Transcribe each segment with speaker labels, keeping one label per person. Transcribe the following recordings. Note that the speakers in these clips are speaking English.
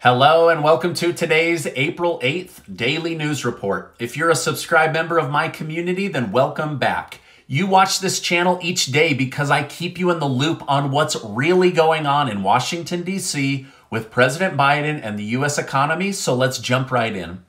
Speaker 1: Hello and welcome to today's April 8th Daily News Report. If you're a subscribed member of my community, then welcome back. You watch this channel each day because I keep you in the loop on what's really going on in Washington, D.C. with President Biden and the U.S. economy, so let's jump right in.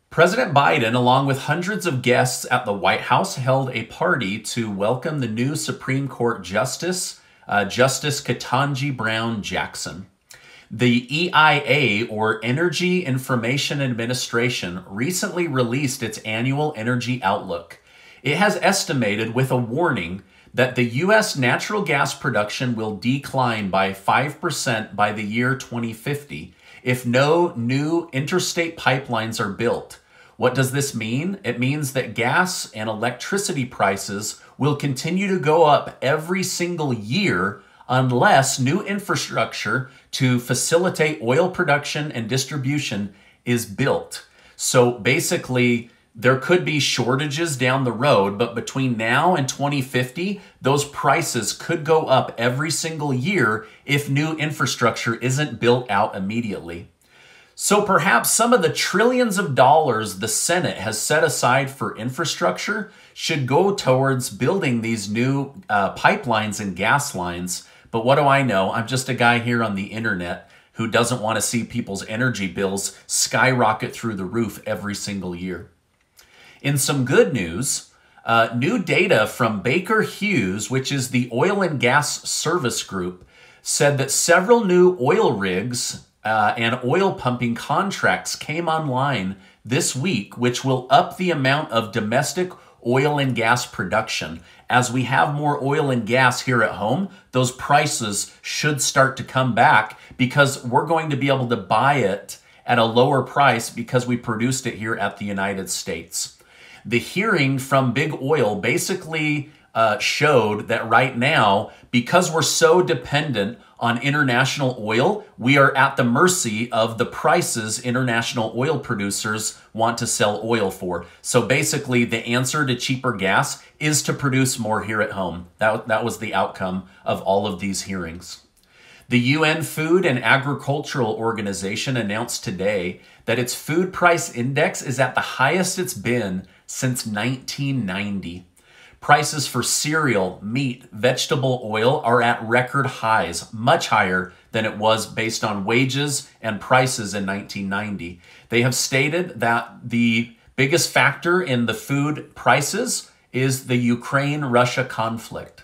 Speaker 1: President Biden, along with hundreds of guests at the White House, held a party to welcome the new Supreme Court Justice, Justice Ketanji Brown Jackson. The EIA, or Energy Information Administration, recently released its annual energy outlook. It has estimated with a warning that the U.S. natural gas production will decline by 5% by the year 2050 if no new interstate pipelines are built. What does this mean? It means that gas and electricity prices will continue to go up every single year unless new infrastructure to facilitate oil production and distribution is built. So basically, there could be shortages down the road, but between now and 2050, those prices could go up every single year if new infrastructure isn't built out immediately. So perhaps some of the trillions of dollars the Senate has set aside for infrastructure should go towards building these new pipelines and gas lines. But what do I know? I'm just a guy here on the internet who doesn't want to see people's energy bills skyrocket through the roof every single year. In some good news, new data from Baker Hughes, which is the oil and gas service group, said that several new oil rigs and oil pumping contracts came online this week, which will up the amount of domestic oil and gas production. As we have more oil and gas here at home, those prices should start to come back because we're going to be able to buy it at a lower price because we produced it here at the United States. The hearing from Big Oil basically showed that right now, because we're so dependent on international oil, we are at the mercy of the prices international oil producers want to sell oil for. So basically, the answer to cheaper gas is to produce more here at home. That was the outcome of all of these hearings. The UN Food and Agricultural Organization announced today that its food price index is at the highest it's been since 1990. Prices for cereal, meat, vegetable oil are at record highs, much higher than it was based on wages and prices in 1990. They have stated that the biggest factor in the food prices is the Ukraine-Russia conflict.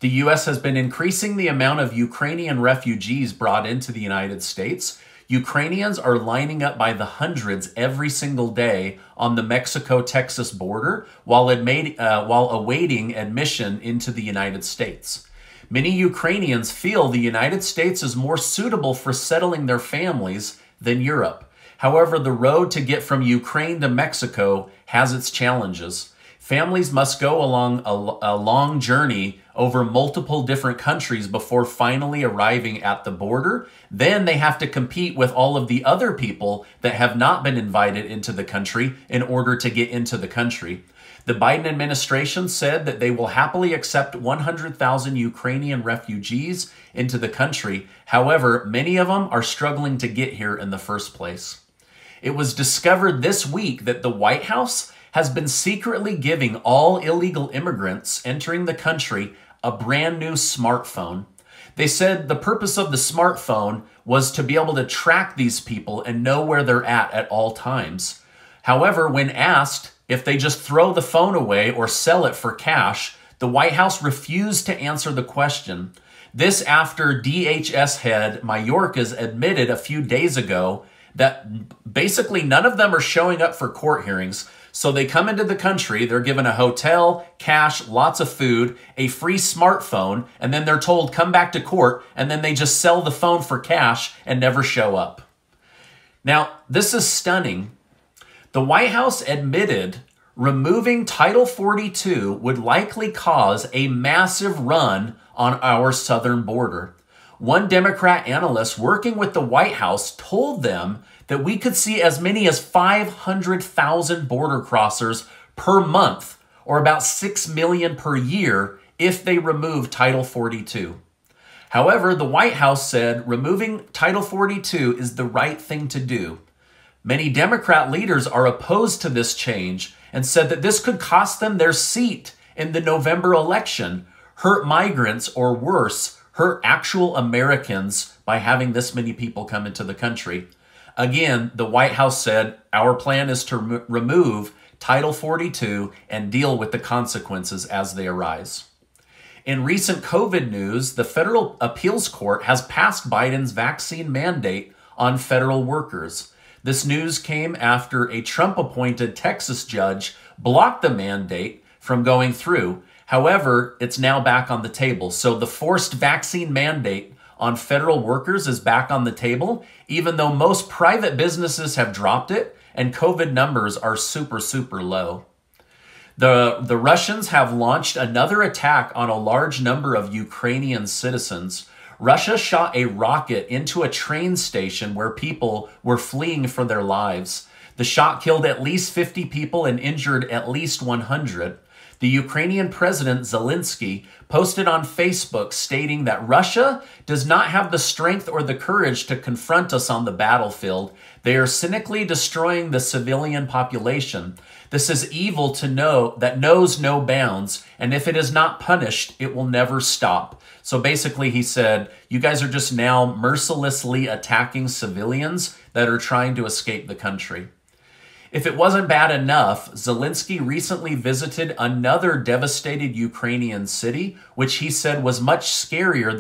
Speaker 1: The U.S. has been increasing the amount of Ukrainian refugees brought into the United States. Ukrainians are lining up by the hundreds every single day on the Mexico-Texas border while awaiting admission into the United States. Many Ukrainians feel the United States is more suitable for settling their families than Europe. However, the road to get from Ukraine to Mexico has its challenges. Families must go along a long journey over multiple different countries before finally arriving at the border. Then they have to compete with all of the other people that have not been invited into the country in order to get into the country. The Biden administration said that they will happily accept 100,000 Ukrainian refugees into the country. However, many of them are struggling to get here in the first place. It was discovered this week that the White House has been secretly giving all illegal immigrants entering the country a brand new smartphone. They said the purpose of the smartphone was to be able to track these people and know where they're at all times. However, when asked if they just throw the phone away or sell it for cash, the White House refused to answer the question. This after DHS head Mayorkas admitted a few days ago that basically none of them are showing up for court hearings. So they come into the country, they're given a hotel, cash, lots of food, a free smartphone, and then they're told, come back to court, and then they just sell the phone for cash and never show up. Now, this is stunning. The White House admitted removing Title 42 would likely cause a massive run on our southern border. One Democrat analyst working with the White House told them that we could see as many as 500,000 border crossers per month, or about 6 million per year, if they remove Title 42. However, the White House said removing Title 42 is the right thing to do. Many Democrat leaders are opposed to this change and said that this could cost them their seat in the November election, hurt migrants, or worse, hurt actual Americans by having this many people come into the country. Again, the White House said, our plan is to remove Title 42 and deal with the consequences as they arise. In recent COVID news, the Federal Appeals Court has passed Biden's vaccine mandate on federal workers. This news came after a Trump-appointed Texas judge blocked the mandate from going through. However, it's now back on the table. So the forced vaccine mandate on federal workers is back on the table, even though most private businesses have dropped it and COVID numbers are super, super low. The Russians have launched another attack on a large number of Ukrainian citizens. Russia shot a rocket into a train station where people were fleeing for their lives. The shot killed at least 50 people and injured at least 100. The Ukrainian President Zelensky posted on Facebook stating that Russia does not have the strength or the courage to confront us on the battlefield. They are cynically destroying the civilian population. This is evil to know that knows no bounds, and if it is not punished, it will never stop. So basically he said, you guys are just now mercilessly attacking civilians that are trying to escape the country. If it wasn't bad enough, Zelensky recently visited another devastated Ukrainian city, which he said was much scarier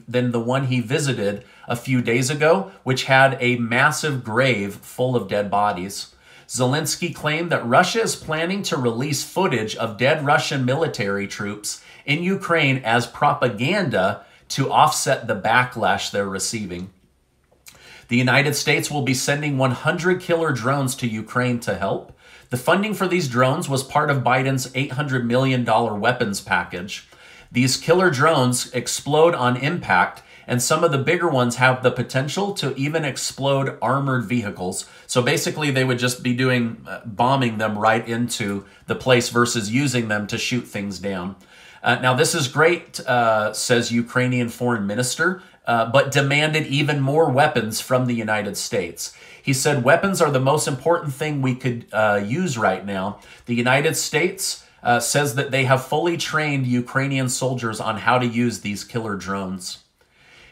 Speaker 1: than the one he visited a few days ago, which had a massive grave full of dead bodies. Zelensky claimed that Russia is planning to release footage of dead Russian military troops in Ukraine as propaganda to offset the backlash they're receiving. The United States will be sending 100 killer drones to Ukraine to help. The funding for these drones was part of Biden's $800 million weapons package. These killer drones explode on impact, and some of the bigger ones have the potential to even explode armored vehicles. So basically, they would just be bombing them right into the place versus using them to shoot things down. Now, this is great, says Ukrainian foreign minister, but demanded even more weapons from the United States. He said weapons are the most important thing we could use right now. The United States says that they have fully trained Ukrainian soldiers on how to use these killer drones.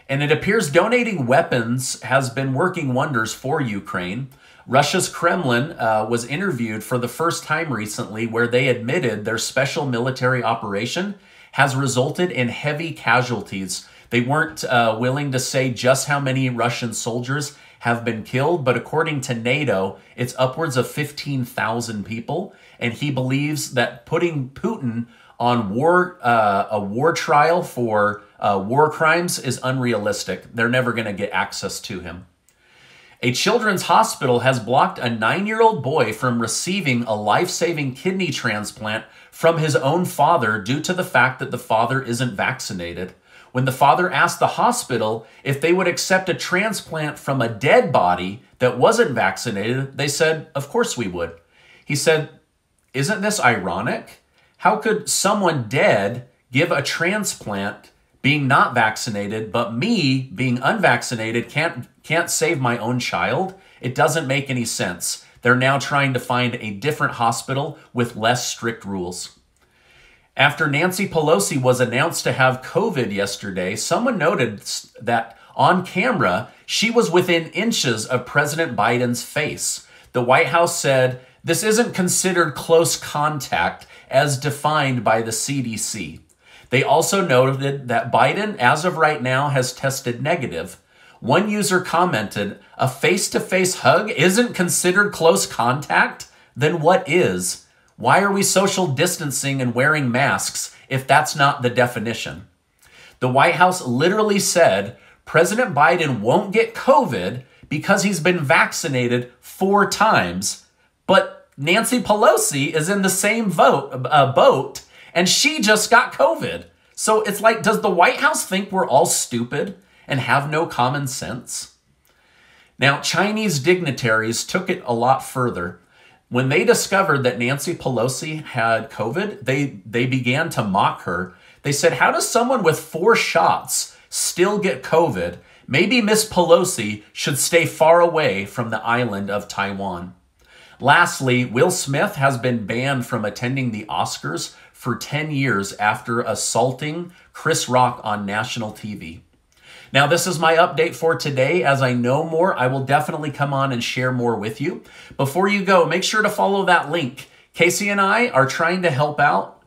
Speaker 1: And it appears donating weapons has been working wonders for Ukraine. Russia's Kremlin was interviewed for the first time recently, where they admitted their special military operation has resulted in heavy casualties. They weren't willing to say just how many Russian soldiers have been killed, but according to NATO, it's upwards of 15,000 people. And he believes that putting Putin on a war trial for war crimes is unrealistic. They're never going to get access to him. A children's hospital has blocked a 9-year-old boy from receiving a life-saving kidney transplant from his own father due to the fact that the father isn't vaccinated. When the father asked the hospital if they would accept a transplant from a dead body that wasn't vaccinated, they said, of course we would. He said, isn't this ironic? How could someone dead give a transplant being not vaccinated, but me being unvaccinated can't save my own child? It doesn't make any sense. They're now trying to find a different hospital with less strict rules. After Nancy Pelosi was announced to have COVID yesterday, someone noted that on camera, she was within inches of President Biden's face. The White House said, this isn't considered close contact as defined by the CDC. They also noted that Biden, as of right now, has tested negative. One user commented, a face-to-face hug isn't considered close contact? Then what is? Why are we social distancing and wearing masks if that's not the definition? The White House literally said President Biden won't get COVID because he's been vaccinated 4 times, but Nancy Pelosi is in the same boat, and she just got COVID. So it's like, does the White House think we're all stupid and have no common sense? Now, Chinese dignitaries took it a lot further. When they discovered that Nancy Pelosi had COVID, they began to mock her. They said, how does someone with 4 shots still get COVID, maybe Miss Pelosi should stay far away from the island of Taiwan. Lastly, Will Smith has been banned from attending the Oscars for 10 years after assaulting Chris Rock on national TV. Now, this is my update for today. As I know more, I will definitely come on and share more with you. Before you go, make sure to follow that link. Casey and I are trying to help out.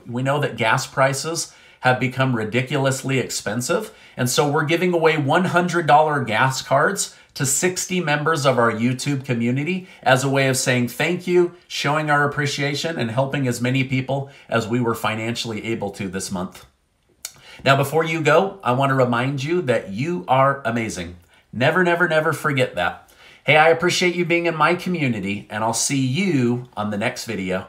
Speaker 1: We know that gas prices have become ridiculously expensive, and so we're giving away $100 gas cards to 60 members of our YouTube community as a way of saying thank you, showing our appreciation, and helping as many people as we were financially able to this month. Now, before you go, I want to remind you that you are amazing. Never, never, never forget that. Hey, I appreciate you being in my community, and I'll see you on the next video.